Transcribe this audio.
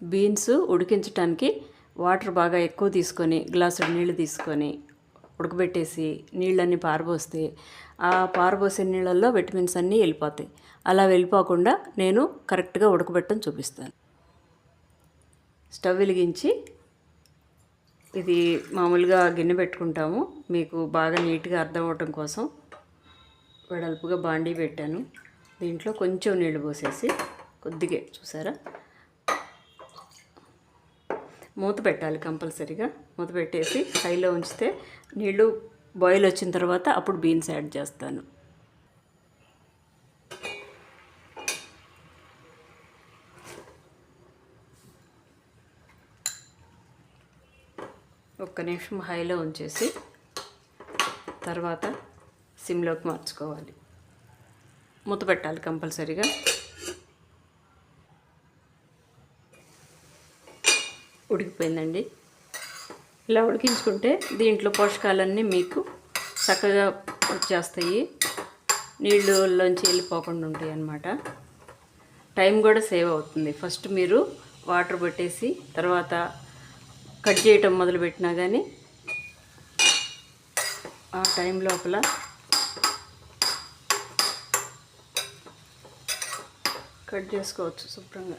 Beans ఉడికించడానికి water బాగా ఎక్కువ తీసుకొని గ్లాసుడు నీళ్ళు తీసుకొని ఉడకబెట్టేసి నీళ్ళన్నీ పారబోస్తే ఆ పారబోసే నీళ్ళల్లో విటమిన్స్ అన్నీ వెళ్ళిపోతాయి. అలా వెళ్ళిపోకుండా నేను కరెక్ట్గా ఉడకబెట్టడం చూపిస్తాను. స్టవ్ వెలిగించి ఇది మామూలుగా గిన్నె పెట్టుకుంటాము, మీకు బాగా నీట్గా అర్థం అవటం కోసం వెడల్పుగా బాండీ పెట్టాను. దీంట్లో కొంచెం నీళ్ళు పోసేసి కొద్దిగా చూసారా మూత పెట్టాలి. కంపల్సరీగా మూత పెట్టేసి హైలో ఉంచితే నీళ్ళు బాయిల్ వచ్చిన తర్వాత అప్పుడు బీన్స్ యాడ్ చేస్తాను. ఒక్క నిమిషం హైలో ఉంచేసి తర్వాత సిమ్లోకి మార్చుకోవాలి. మూత పెట్టాలి కంపల్సరీగా. ఉడికిపోయిందండి. ఇలా ఉడికించుకుంటే దీంట్లో పోషకాలన్నీ మీకు చక్కగా వచ్చేస్తాయి, నీళ్ళలోంచి వెళ్ళిపోకుండా ఉంటాయి అన్నమాట. టైం కూడా సేవ్ అవుతుంది. ఫస్ట్ మీరు వాటర్ పెట్టేసి తర్వాత కట్ చేయటం మొదలుపెట్టినా కానీ ఆ టైం లోపల కట్ చేసుకోవచ్చు శుభ్రంగా.